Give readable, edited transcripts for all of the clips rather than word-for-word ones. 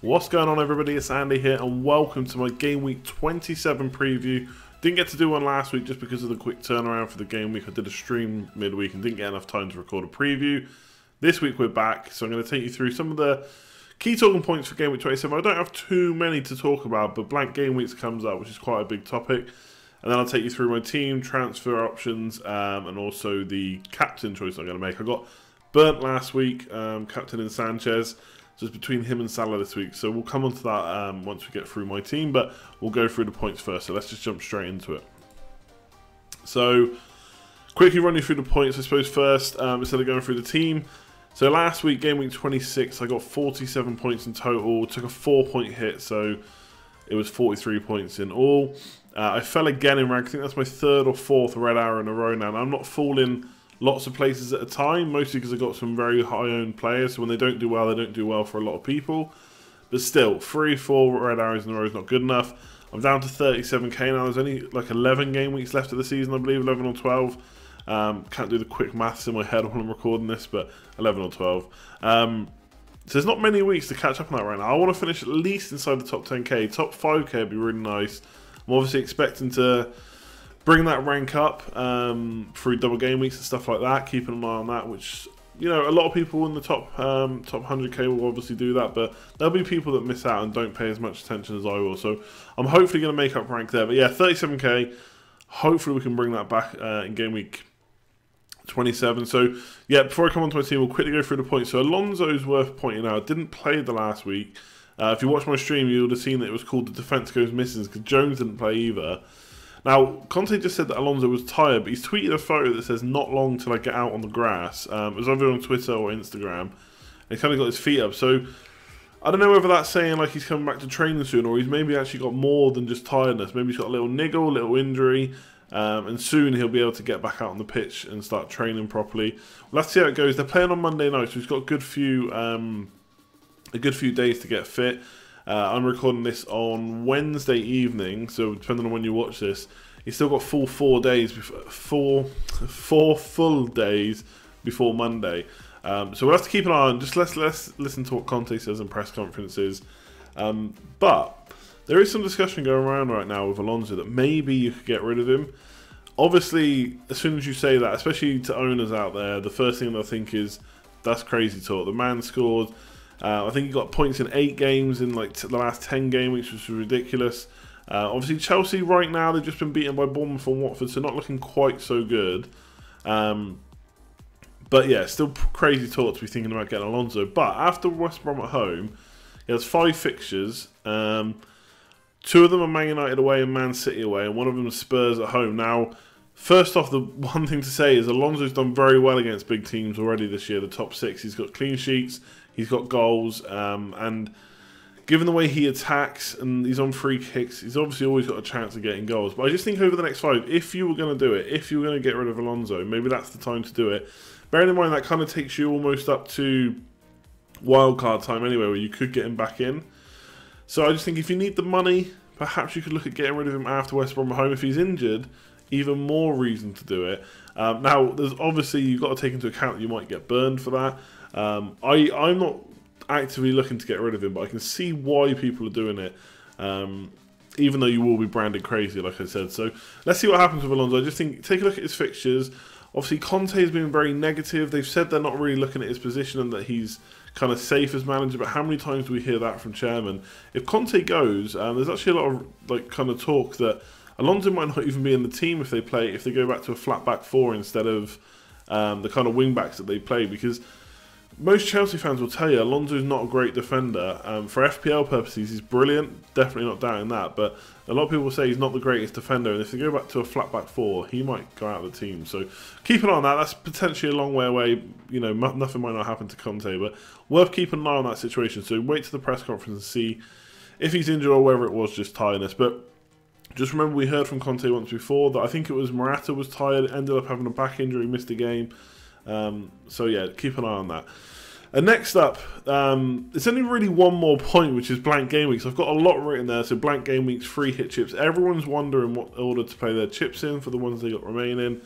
What's going on, everybody? It's Andy here and welcome to my Game Week 27 preview. Didn't get to do one last week just because of the quick turnaround for the game week. I did a stream midweek and didn't get enough time to record a preview. This week we're back, so I'm going to take you through some of the key talking points for Game Week 27. I don't have too many to talk about, but blank Game Weeks comes up, which is quite a big topic. And then I'll take you through my team, transfer options, and also the captain choice I'm going to make. I got burnt last week, captain in Sanchez. So it's between him and Salah this week. So we'll come on to that once we get through my team, but we'll go through the points first. So let's just jump straight into it. So quickly run you through the points, I suppose, first, instead of going through the team. So last week, Game Week 26, I got 47 points in total. Took a 4-point hit, so it was 43 points in all. I fell again in rank. I think that's my third or fourth red arrow in a row now. And I'm not falling lots of places at a time, mostly because I've got some very high-owned players, so when they don't do well, they don't do well for a lot of people. But still, 3-4 red arrows in a row is not good enough. I'm down to 37k now. There's only like 11 game weeks left of the season, I believe, 11 or 12. Can't do the quick maths in my head while I'm recording this, but 11 or 12. So there's not many weeks to catch up on that right now. I want to finish at least inside the top 10k. Top 5k would be really nice. I'm obviously expecting to bring that rank up through double game weeks and stuff like that, keeping an eye on that, which, you know, a lot of people in the top 100k will obviously do that, but there'll be people that miss out and don't pay as much attention as I will. So I'm hopefully going to make up rank there. But yeah, 37k, hopefully we can bring that back in game week 27. So yeah, before I come on to my team, we'll quickly go through the points. So Alonso's worth pointing out. Didn't play the last week. If you watched my stream, you would have seen that it was called the defense goes missing because Jones didn't play either. Now, Conte just said that Alonso was tired, but he's tweeted a photo that says, "Not long till I get out on the grass." It was either on Twitter or Instagram. And he's kind of got his feet up. So, I don't know whether that's saying like he's coming back to training soon, or he's maybe actually got more than just tiredness. Maybe he's got a little niggle, a little injury, and soon he'll be able to get back out on the pitch and start training properly. Well, let's see how it goes. They're playing on Monday night, so he's got a good few days to get fit. I'm recording this on Wednesday evening, so depending on when you watch this, he's still got full 4 days, four full days before Monday. So we'll have to keep an eye on. Just let's listen to what Conte says in press conferences. But there is some discussion going around right now with Alonso that maybe you could get rid of him. Obviously, as soon as you say that, especially to owners out there, the first thing they'll think is that's crazy talk. The man scored. I think he got points in 8 games in like the last 10 game weeks, which was ridiculous. Obviously, Chelsea right now, they've just been beaten by Bournemouth and Watford, so not looking quite so good. But yeah, still crazy talk to be thinking about getting Alonso. But after West Brom at home, he has 5 fixtures. 2 of them are Man United away and Man City away, and one of them is Spurs at home. Now, first off, the one thing to say is Alonso's done very well against big teams already this year, the top 6. He's got clean sheets. He's got goals, and given the way he attacks and he's on free kicks, he's obviously always got a chance of getting goals. But I just think over the next 5, if you were going to do it, if you were going to get rid of Alonso, maybe that's the time to do it. Bearing in mind that kind of takes you almost up to wildcard time anyway, where you could get him back in. So I just think if you need the money, perhaps you could look at getting rid of him after West Brom at home. If he's injured, even more reason to do it. Now, there's obviously, you've got to take into account that you might get burned for that. I'm not actively looking to get rid of him, but I can see why people are doing it, even though you will be branded crazy, like I said. So let's see what happens with Alonso. I just think, take a look at his fixtures. Obviously, Conte has been very negative. They've said they're not really looking at his position and that he's kind of safe as manager, but how many times do we hear that from chairman? If Conte goes, there's actually a lot of like kind of talk that Alonso might not even be in the team if they go back to a flat back 4 instead of the kind of wing backs that they play, because most Chelsea fans will tell you Alonso's not a great defender. For FPL purposes, he's brilliant, definitely not doubting that, but a lot of people say he's not the greatest defender, and if they go back to a flat back 4, he might go out of the team. So keep an eye on that. That's potentially a long way away. You know, nothing might not happen to Conte, but worth keeping an eye on that situation. So wait to the press conference and see if he's injured or whether it was just tiredness. But just remember, we heard from Conte once before that I think it was Morata was tired, ended up having a back injury, missed a game. So yeah, keep an eye on that. And next up, it's only really one more point, which is blank game weeks. I've got a lot written there. So blank game weeks, free hit chips. Everyone's wondering what order to play their chips in for the ones they got remaining.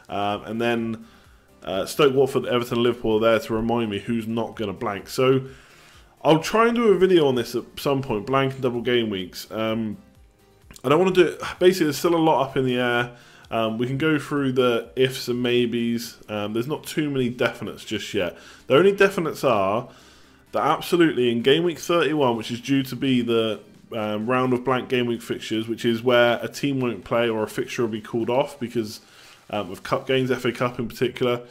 And then Stoke, Watford, Everton, Liverpool are there to remind me who's not going to blank. So I'll try and do a video on this at some point, blank and double game weeks. I don't want to do it. Basically, there's still a lot up in the air. We can go through the ifs and maybes. There's not too many definites just yet. The only definites are that absolutely in game week 31, which is due to be the round of blank game week fixtures, which is where a team won't play or a fixture will be called off because of cup games, FA Cup in particular.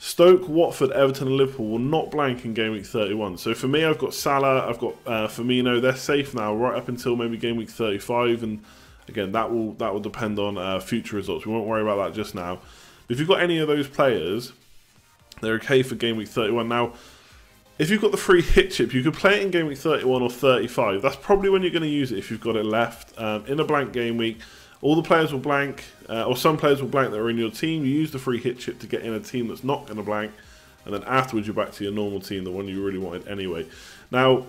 Stoke, Watford, Everton and Liverpool will not blank in game week 31. So for me, I've got Salah, I've got Firmino. They're safe now right up until maybe game week 35. And again, that will depend on future results. We won't worry about that just now. But if you've got any of those players, they're okay for game week 31. Now, if you've got the free hit chip, you could play it in game week 31 or 35. That's probably when you're going to use it if you've got it left. In a blank game week, all the players will blank, or some players will blank that are in your team. You use the free hit chip to get in a team that's not going to blank, and then afterwards you're back to your normal team, the one you really wanted anyway. Now,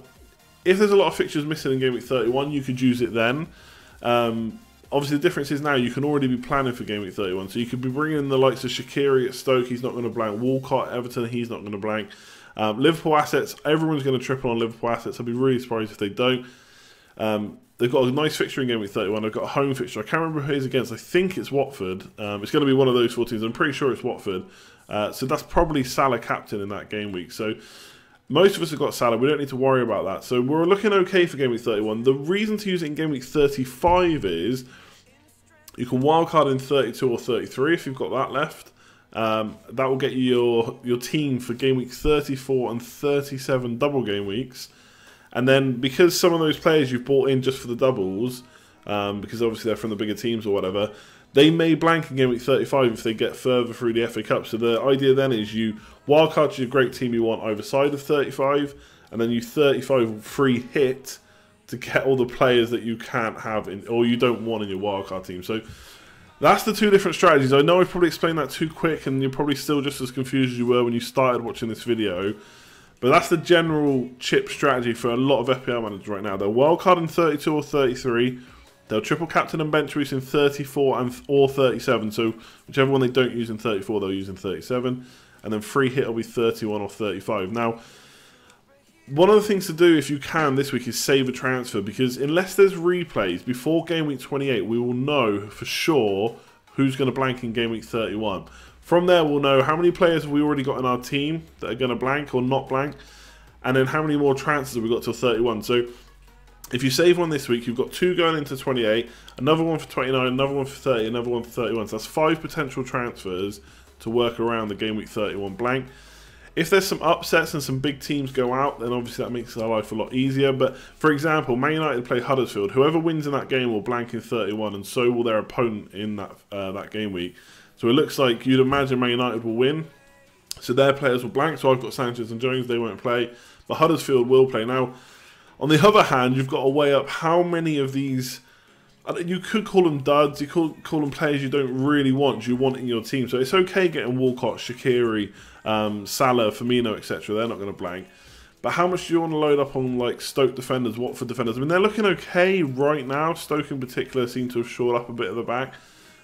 if there's a lot of fixtures missing in game week 31, you could use it then. Obviously, the difference is now you can already be planning for game week 31, so you could be bringing in the likes of Shaqiri at Stoke, he's not going to blank. Walcott, Everton, he's not going to blank. Liverpool assets, everyone's going to triple on Liverpool assets. I'd be really surprised if they don't. They've got a nice fixture in game week 31. They've got a home fixture. I can't remember who it's against. I think it's Watford. It's going to be one of those 4 teams. I'm pretty sure it's Watford. So that's probably Salah captain in that game week. So most of us have got Salah. We don't need to worry about that. So we're looking okay for game week 31. The reason to use it in game week 35 is you can wildcard in 32 or 33 if you've got that left. That will get you your team for game week 34 and 37 double game weeks. And then because some of those players you've bought in just for the doubles, because obviously they're from the bigger teams or whatever, they may blank in game week 35 if they get further through the FA Cup. So the idea then is you wildcard to your great team you want either side of 35, and then you 35 free hit to get all the players that you can't have in, or you don't want in your wildcard team. So that's the 2 different strategies. I know I've probably explained that too quick and you're probably still just as confused as you were when you started watching this video. But that's the general chip strategy for a lot of FPL managers right now. They'll wildcard in 32 or 33. They'll triple captain and bench boost in 34 or 37. So whichever one they don't use in 34, they'll use in 37. And then free hit will be 31 or 35. Now, one of the things to do if you can this week is save a transfer. Because unless there's replays before game week 28, we will know for sure who's going to blank in game week 31. From there, we'll know how many players have we already got in our team that are going to blank or not blank, and then how many more transfers have we got till 31. So if you save one this week, you've got 2 going into 28, another one for 29, another one for 30, another one for 31. So that's 5 potential transfers to work around the game week 31 blank. If there's some upsets and some big teams go out, then obviously that makes our life a lot easier. But for example, Man United play Huddersfield. Whoever wins in that game will blank in 31, and so will their opponent in that game week. So it looks like you'd imagine Man United will win. So their players will blank. So I've got Sanchez and Jones, they won't play. But Huddersfield will play. Now, on the other hand, you've got to weigh up how many of these, you could call them duds, you could call them players you don't really want, you want in your team. So it's okay getting Walcott, Shaqiri, Salah, Firmino, etc. They're not going to blank. But how much do you want to load up on like Stoke defenders, Watford defenders? I mean, they're looking okay right now. Stoke in particular seem to have shored up a bit of the back.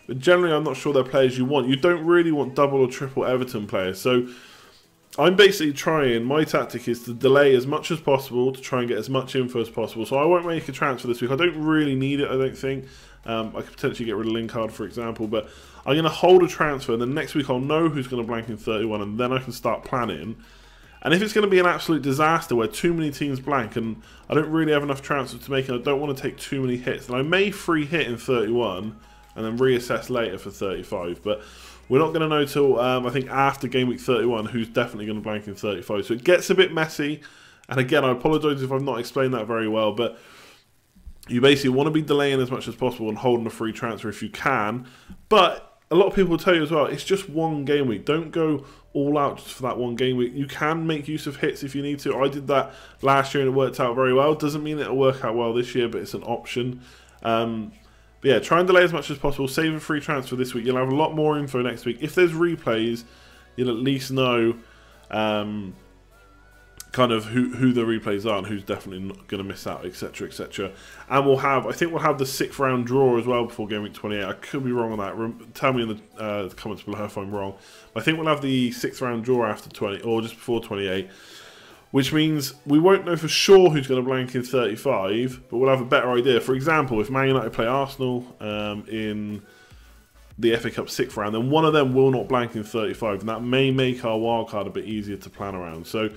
But generally, I'm not sure they're players you want. You don't really want double or triple Everton players. So I'm basically trying, my tactic is to delay as much as possible to try and get as much info as possible. So I won't make a transfer this week. I don't really need it, I don't think. I could potentially get rid of Lingard, for example. But I'm going to hold a transfer, and then next week I'll know who's going to blank in 31, and then I can start planning. And if it's going to be an absolute disaster where too many teams blank, and I don't really have enough transfers to make, and I don't want to take too many hits, then I may free hit in 31, and then reassess later for 35. But we're not going to know till, I think, after game week 31 who's definitely going to blank in 35. So it gets a bit messy. And again, I apologise if I've not explained that very well. But you basically want to be delaying as much as possible and holding a free transfer if you can. But a lot of people will tell you as well, it's just one game week. Don't go all out just for that one game week. You can make use of hits if you need to. I did that last year and it worked out very well. Doesn't mean it'll work out well this year, but it's an option. But yeah, try and delay as much as possible. Save a free transfer this week. You'll have a lot more info next week. If there's replays, you'll at least know kind of who the replays are and who's definitely not going to miss out, etc., etc. And I think we'll have the 6th round draw as well before game week 28. I could be wrong on that. Tell me in the comments below if I'm wrong. But I think we'll have the 6th round draw after 20 or just before 28. which means we won't know for sure who's going to blank in 35, but we'll have a better idea. For example, if Man United play Arsenal in the FA Cup 6th round, then one of them will not blank in 35, and that may make our wildcard a bit easier to plan around. So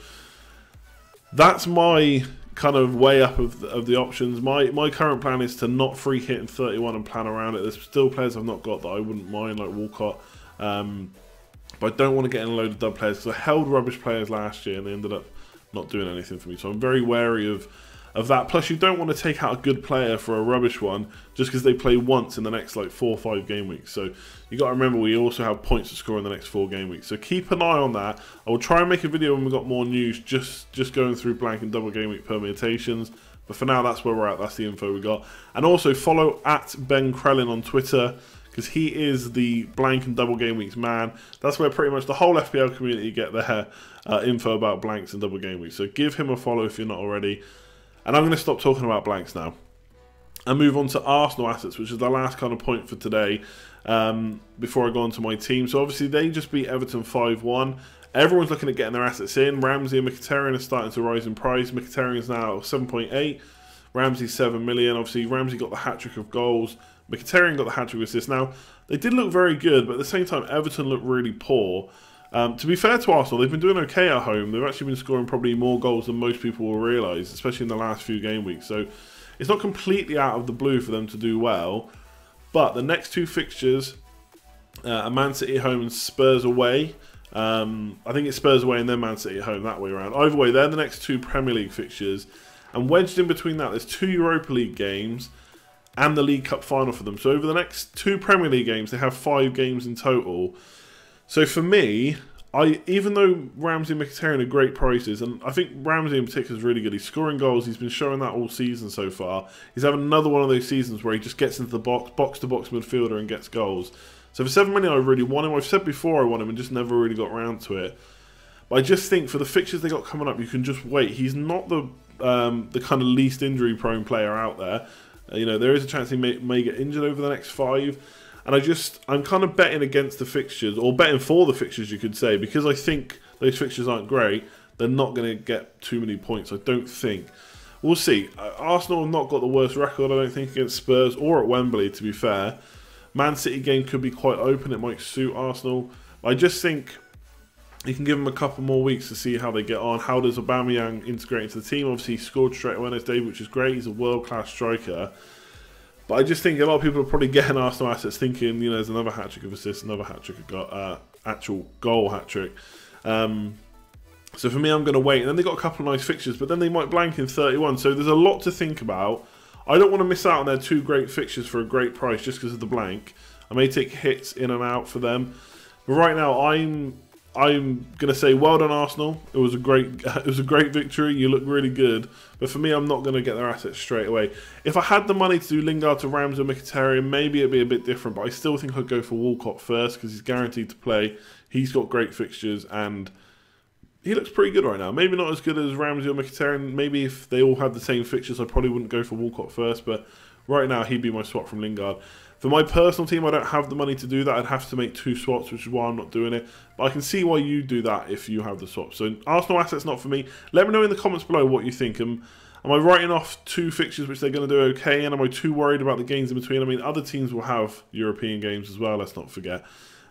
that's my kind of way up of the options. My current plan is to not free hit in 31 and plan around it. There's still players I've not got that I wouldn't mind, like Walcott, but I don't want to get in a load of dub players because I held rubbish players last year and they ended up not doing anything for me. So I'm very wary of that. Plus, you don't want to take out a good player for a rubbish one just because they play once in the next like 4 or 5 game weeks. So you got to remember we also have points to score in the next 4 game weeks. So keep an eye on that. I will try and make a video when we've got more news, just going through blank and double game week permutations. But for now, that's where we're at. That's the info we got. And also follow at Ben Krellin on Twitter, because he is the blank and double game weeks man. That's where pretty much the whole FPL community get their info about blanks and double game weeks. So give him a follow if you're not already. And I'm going to stop talking about blanks now and move on to Arsenal assets, which is the last kind of point for today before I go on to my team. So obviously they just beat Everton 5-1. Everyone's looking at getting their assets in. Ramsey and Mkhitaryan are starting to rise in price. Mkhitaryan's now 7.8. Ramsey's 7 million. Obviously Ramsey got the hat-trick of goals. Mkhitaryan got the hat-trick of assists. Now, they did look very good, but at the same time, Everton looked really poor. To be fair to Arsenal, they've been doing okay at home. They've actually been scoring probably more goals than most people will realise, especially in the last few game weeks. So it's not completely out of the blue for them to do well. But the next 2 fixtures are Man City at home and Spurs away. I think it's Spurs away and then Man City at home, that way around. Either way, they're the next 2 Premier League fixtures. And wedged in between that, there's 2 Europa League games and the League Cup final for them. So over the next 2 Premier League games, they have 5 games in total. So for me, even though Ramsey and Mkhitaryan are great prices, and I think Ramsey in particular is really good. He's scoring goals. He's been showing that all season so far. He's having another one of those seasons where he just gets into the box-to-box midfielder and gets goals. So for 7 million, I really want him. I've said before I want him and just never really got around to it. But I just think for the fixtures they got coming up, you can just wait. He's not the kind of least injury-prone player out there. You know, there is a chance he may get injured over the next 5. And I'm kind of betting against the fixtures, or betting for the fixtures, you could say, because I think those fixtures aren't great. They're not going to get too many points, I don't think. We'll see. Arsenal have not got the worst record, I don't think, against Spurs or at Wembley, to be fair. Man City game could be quite open. It might suit Arsenal. I just think you can give them a couple more weeks to see how they get on. How does Aubameyang integrate into the team? Obviously, he scored straight away on his debut, which is great. He's a world-class striker. But I just think a lot of people are probably getting Arsenal assets thinking, you know, there's another hat-trick of assists, another hat-trick of actual goal hat-trick. So for me, I'm going to wait. And then they got a couple of nice fixtures, but then they might blank in 31. So there's a lot to think about. I don't want to miss out on their 2 great fixtures for a great price just because of the blank. I may take hits in and out for them. But right now, I'm going to say well done Arsenal. It was a great victory. You look really good. But for me, I'm not going to get their assets straight away. If I had the money to do Lingard to Ramsey or Mkhitaryan, maybe it'd be a bit different. But I still think I'd go for Walcott first because he's guaranteed to play. He's got great fixtures and he looks pretty good right now. Maybe not as good as Ramsey or Mkhitaryan. Maybe if they all had the same fixtures, I probably wouldn't go for Walcott first. But right now, he'd be my swap from Lingard. For my personal team, I don't have the money to do that. I'd have to make 2 swaps, which is why I'm not doing it. But I can see why you do that if you have the swap. So Arsenal assets not for me. Let me know in the comments below what you think. Am I writing off 2 fixtures which they're going to do okay? And am I too worried about the games in between? I mean, other teams will have European games as well, let's not forget.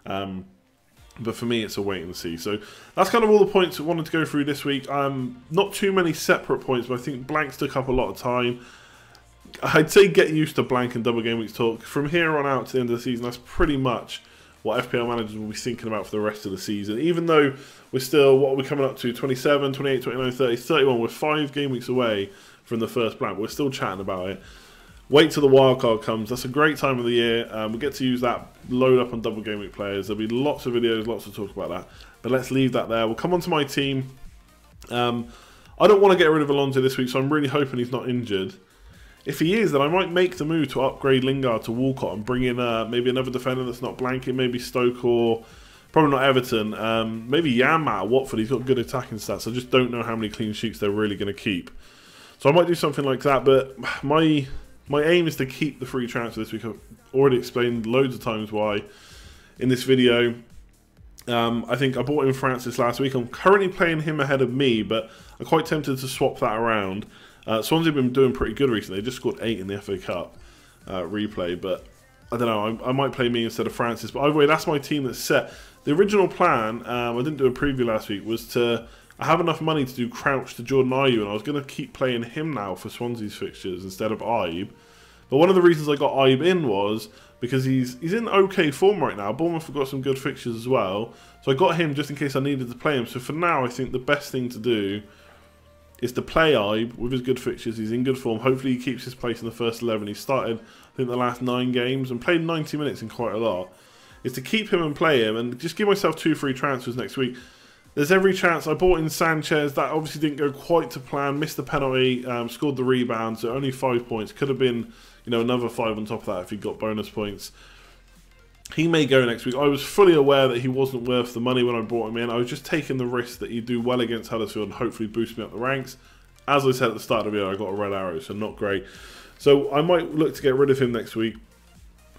But for me, it's a wait and see. So that's kind of all the points I wanted to go through this week. Not too many separate points, but I think blanks took up a lot of time. I'd say get used to blank and double game weeks talk. From here on out to the end of the season, that's pretty much what FPL managers will be thinking about for the rest of the season. Even though we're still, what are we coming up to? 27, 28, 29, 30, 31. We're 5 game weeks away from the first blank. We're still chatting about it. Wait till the wildcard comes. That's a great time of the year. We get to use that load up on double game week players. There'll be lots of videos, lots to talk about that. But let's leave that there. We'll come on to my team. I don't want to get rid of Alonso this week, so I'm really hoping he's not injured. If he is, then I might make the move to upgrade Lingard to Walcott and bring in maybe another defender that's not blanking, maybe Stoke or probably not Everton. Maybe Yanmat at Watford. He's got good attacking stats. I just don't know how many clean sheets they're really going to keep. So I might do something like that. But my aim is to keep the free transfer this week. I've already explained loads of times why in this video. I think I bought in Francis last week. I'm currently playing him ahead of me, but I'm quite tempted to swap that around. Swansea have been doing pretty good recently. They just scored 8 in the FA Cup replay, but I don't know. I might play me instead of Francis. But either way, that's my team that's set. The original plan, I didn't do a preview last week, was to I have enough money to do Crouch to Jordan Ayew, and I was going to keep playing him now for Swansea's fixtures instead of Ayew. But one of the reasons I got Ayew in was because he's in okay form right now. Bournemouth have got some good fixtures as well. So I got him just in case I needed to play him. So for now, I think the best thing to do is to play Ayew with his good fixtures. He's in good form. Hopefully he keeps his place in the first 11. He started, I think, the last 9 games and played 90 minutes in quite a lot. Is to keep him and play him and just give myself 2 free transfers next week. There's every chance. I bought in Sanchez. That obviously didn't go quite to plan. Missed the penalty. Scored the rebound. So only 5 points. Could have been, another 5 on top of that if he got bonus points. He may go next week. I was fully aware that he wasn't worth the money when I brought him in. I was just taking the risk that he'd do well against Huddersfield and hopefully boost me up the ranks. As I said at the start of the video, I got a red arrow, so not great. So I might look to get rid of him next week.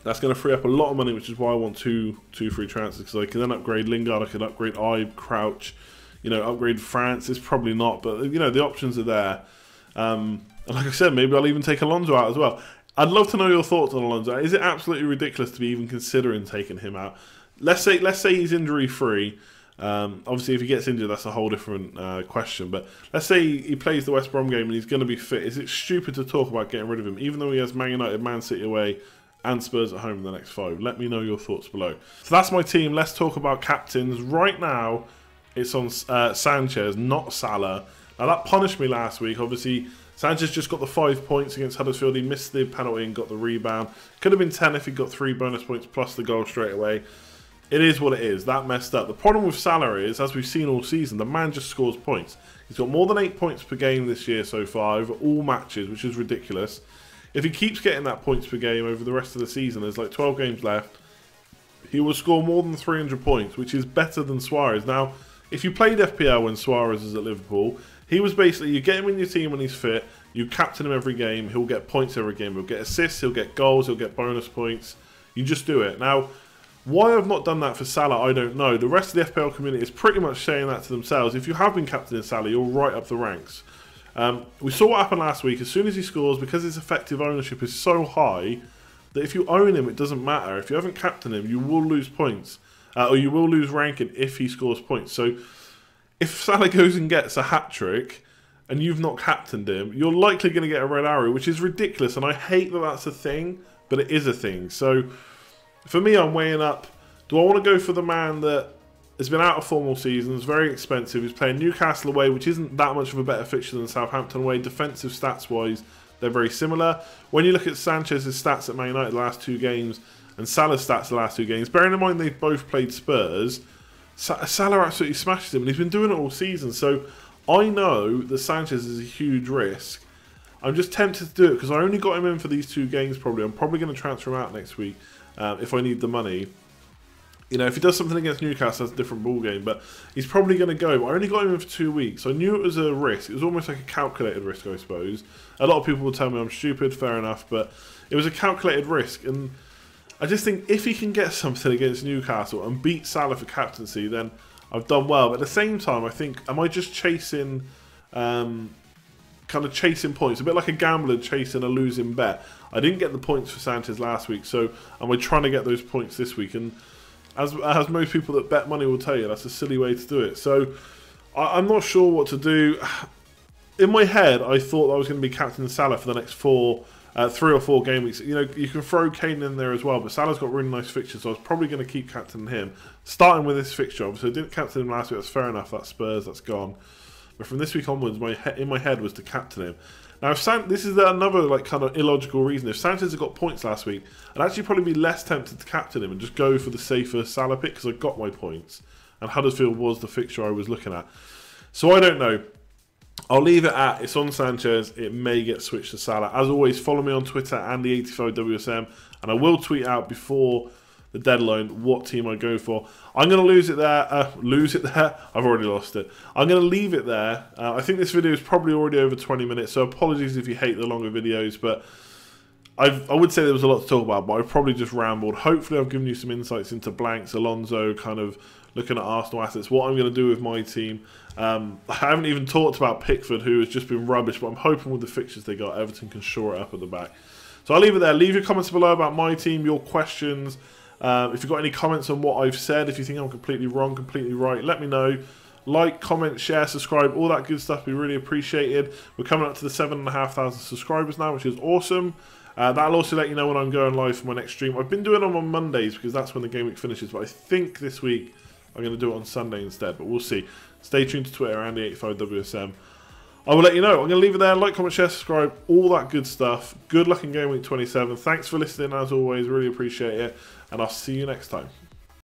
That's going to free up a lot of money, which is why I want two free transfers, because I can then upgrade Lingard, I can upgrade Ayew, Crouch, upgrade Francis, probably not, but the options are there. And like I said, maybe I'll even take Alonso out as well. I'd love to know your thoughts on Alonso. Is it absolutely ridiculous to be even considering taking him out? Let's say he's injury free. Obviously, if he gets injured, that's a whole different question. But let's say he plays the West Brom game and he's going to be fit. Is it stupid to talk about getting rid of him, even though he has Man United, Man City away, and Spurs at home in the next 5? Let me know your thoughts below. So that's my team. Let's talk about captains. Right now, it's on Sanchez, not Salah. Now, that punished me last week. Obviously, Sanchez just got the 5 points against Huddersfield. He missed the penalty and got the rebound. Could have been 10 if he got 3 bonus points plus the goal straight away. It is what it is. That messed up. The problem with Salah is, as we've seen all season, the man just scores points. He's got more than 8 points per game this year so far over all matches, which is ridiculous. If he keeps getting that points per game over the rest of the season, there's like 12 games left, he will score more than 300 points, which is better than Suarez. Now, if you played FPL when Suarez was at Liverpool, he was basically, you get him in your team when he's fit, you captain him every game, he'll get points every game, he'll get assists, he'll get goals, he'll get bonus points. You just do it. Now, why I've not done that for Salah, I don't know. The rest of the FPL community is pretty much saying that to themselves. If you have been captaining Salah, you're right up the ranks. We saw what happened last week. As soon as he scores, because his effective ownership is so high, that if you own him, it doesn't matter. If you haven't captained him, you will lose points. Or you will lose ranking if he scores points. So, if Salah goes and gets a hat-trick, and you've not captained him, you're likely going to get a red arrow, which is ridiculous. And I hate that that's a thing, but it is a thing. So, for me, I'm weighing up, do I want to go for the man that has been out of form all season, is very expensive, he's playing Newcastle away, which isn't that much of a better fixture than Southampton away. Defensive stats-wise, they're very similar. When you look at Sanchez's stats at Man United the last 2 games, and Salah's stats the last 2 games, bearing in mind they've both played Spurs, Salah absolutely smashes him, and he's been doing it all season. So I know that Sanchez is a huge risk. I'm just tempted to do it, because I only got him in for these 2 games probably. I'm probably going to transfer him out next week. If I need the money. If he does something against Newcastle, that's a different ballgame, but he's probably going to go. But I only got him in for 2 weeks. I knew it was a risk. It was almost like a calculated risk, I suppose. A lot of people will tell me I'm stupid, fair enough, but it was a calculated risk. And I just think if he can get something against Newcastle and beat Salah for captaincy, then I've done well. But at the same time, I think, am I just chasing... kind of chasing points, a bit like a gambler chasing a losing bet. I didn't get the points for Sanchez last week, so am I trying to get those points this week? And as most people that bet money will tell you, that's a silly way to do it. So I'm not sure what to do. In my head, I thought I was going to be captain Salah for the next 3 or 4 game weeks. You can throw Kane in there as well, but Salah's got really nice fixtures, so I was probably going to keep captaining him. Starting with this fixture, obviously I didn't captain him last week, that's fair enough, that's Spurs, that's gone. But from this week onwards, in my head was to captain him. Now, this is another kind of illogical reason. If Sanchez had got points last week, I'd actually probably be less tempted to captain him and just go for the safer Salah pick because I got my points. And Huddersfield was the fixture I was looking at. So I don't know. I'll leave it at, it's on Sanchez. It may get switched to Salah. As always, follow me on Twitter, Andy85WSM. And I will tweet out before the deadline what team I go for. I'm going to lose it there. I've already lost it. I'm going to leave it there. I think this video is probably already over 20 minutes, so apologies if you hate the longer videos, but I would say there was a lot to talk about, but I've probably just rambled. Hopefully I've given you some insights into blanks, Alonso, kind of looking at Arsenal assets, what I'm going to do with my team. I haven't even talked about Pickford, who has just been rubbish, but I'm hoping with the fixtures they got, Everton can shore it up at the back. So I'll leave it there. Leave your comments below about my team, your questions. If you've got any comments on what I've said, if you think I'm completely wrong, completely right, let me know. Like, comment, share, subscribe, all that good stuff. We really appreciated. We're coming up to the 7,500 subscribers now, which is awesome. That'll also let you know when I'm going live for my next stream. I've been doing them on Mondays because that's when the game week finishes, but I think this week I'm going to do it on Sunday instead, but we'll see. Stay tuned to Twitter, Andy85WSM. I will let you know. I'm going to leave it there. Like, comment, share, subscribe, all that good stuff. Good luck in Game Week 27. Thanks for listening, as always. Really appreciate it, and I'll see you next time.